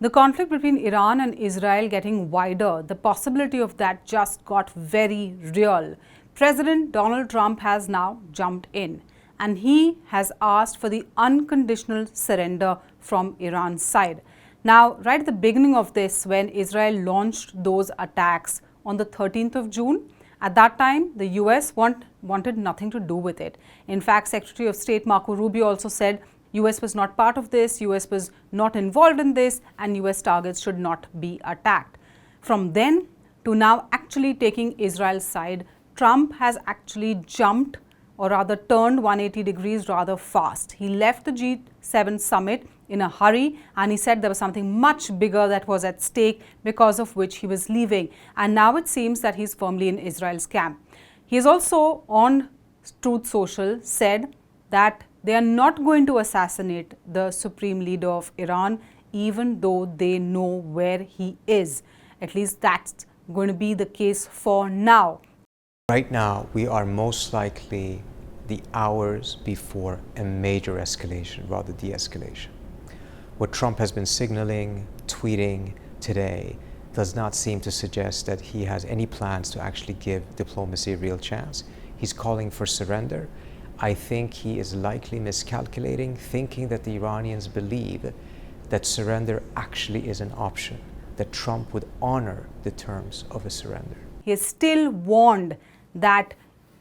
The conflict between Iran and Israel getting wider, the possibility of that just got very real. President Donald Trump has now jumped in and he has asked for the unconditional surrender from Iran's side. Now, right at the beginning of this, when Israel launched those attacks on the 13th of June, at that time, the US wanted nothing to do with it. In fact, Secretary of State Marco Rubio also said US was not part of this, US was not involved in this, and US targets should not be attacked. From then to now actually taking Israel's side, Trump has actually jumped, or rather turned 180 degrees rather fast. He left the G7 summit in a hurry and he said there was something much bigger that was at stake, because of which he was leaving. And now it seems that he's firmly in Israel's camp. He has also on Truth Social said that they are not going to assassinate the supreme leader of Iran, even though they know where he is. At least that's going to be the case for now. Right now, we are most likely the hours before a major escalation, rather de-escalation. What Trump has been signaling, tweeting today does not seem to suggest that he has any plans to actually give diplomacy a real chance. He's calling for surrender. I think he is likely miscalculating, thinking that the Iranians believe that surrender actually is an option, that Trump would honor the terms of a surrender. He has still warned that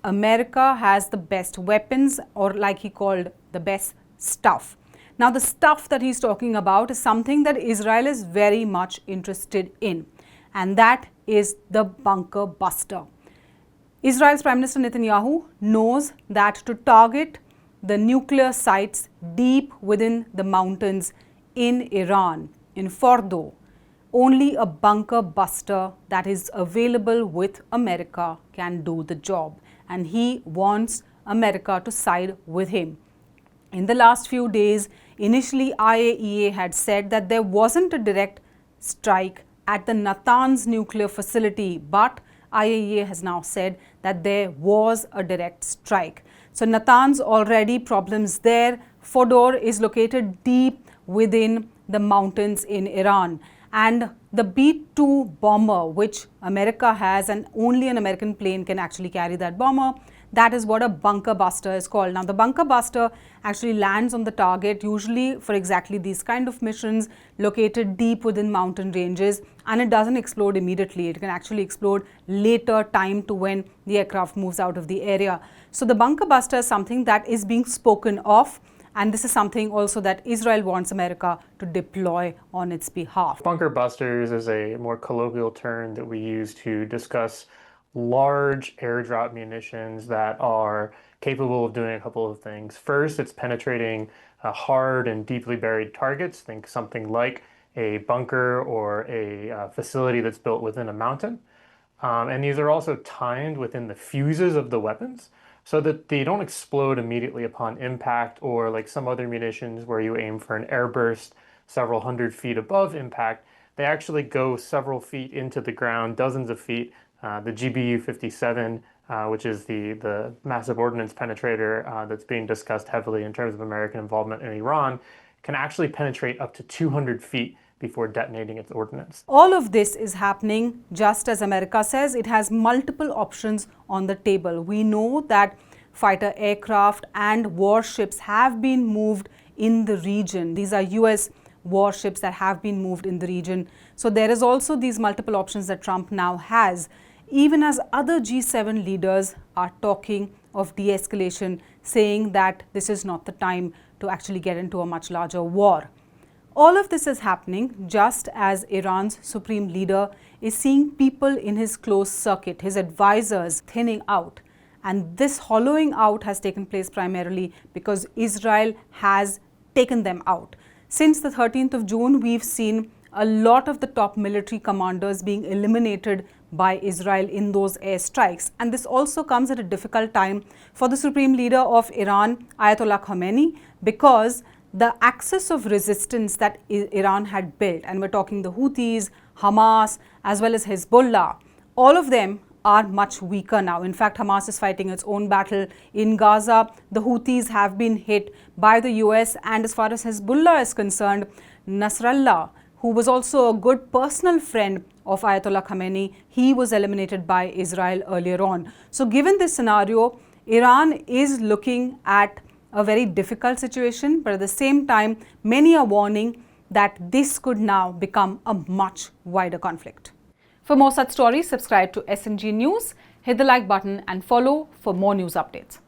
America has the best weapons, or like he called, the best stuff. Now, the stuff that he's talking about is something that Israel is very much interested in, and that is the bunker buster. Israel's Prime Minister Netanyahu knows that to target the nuclear sites deep within the mountains in Iran, in Fordo, only a bunker buster that is available with America can do the job. And he wants America to side with him. In the last few days, initially IAEA had said that there wasn't a direct strike at the Natanz nuclear facility, but IAEA has now said that there was a direct strike. So Natanz, already problems there. Fordo is located deep within the mountains in Iran. And the B-2 bomber, which America has, and only an American plane can actually carry that bomber, that is what a bunker buster is called. Now, the bunker buster actually lands on the target, usually for exactly these kind of missions, located deep within mountain ranges, and it doesn't explode immediately. It can actually explode later, time to when the aircraft moves out of the area. So the bunker buster is something that is being spoken of, and this is something also that Israel wants America to deploy on its behalf. Bunker busters is a more colloquial term that we use to discuss large airdrop munitions that are capable of doing a couple of things. First, it's penetrating hard and deeply buried targets. Think something like a bunker or a facility that's built within a mountain. And these are also timed within the fuses of the weapons so that they don't explode immediately upon impact, or like some other munitions where you aim for an airburst several hundred feet above impact. They actually go several feet into the ground, dozens of feet. The GBU-57, which is the massive ordnance penetrator that's being discussed heavily in terms of American involvement in Iran, can actually penetrate up to 200 feet before detonating its ordnance. All of this is happening just as America says. It has multiple options on the table. We know that fighter aircraft and warships have been moved in the region. These are US warships that have been moved in the region. So there is also these multiple options that Trump now has, even as other G7 leaders are talking of de-escalation, saying that this is not the time to actually get into a much larger war. All of this is happening just as Iran's supreme leader is seeing people in his close circuit, his advisors, thinning out. And this hollowing out has taken place primarily because Israel has taken them out. Since the 13th of June, we've seen a lot of the top military commanders being eliminated by Israel in those airstrikes. And this also comes at a difficult time for the supreme leader of Iran, Ayatollah Khamenei, because the axis of resistance that Iran had built, and we're talking the Houthis, Hamas, as well as Hezbollah, all of them are much weaker now. In fact, Hamas is fighting its own battle in Gaza. The Houthis have been hit by the US, and as far as Hezbollah is concerned, Nasrallah, who was also a good personal friend of Ayatollah Khamenei, he was eliminated by Israel earlier on. So given this scenario, Iran is looking at a very difficult situation, but at the same time, many are warning that this could now become a much wider conflict. For more such stories, subscribe to SNG News, hit the like button and follow for more news updates.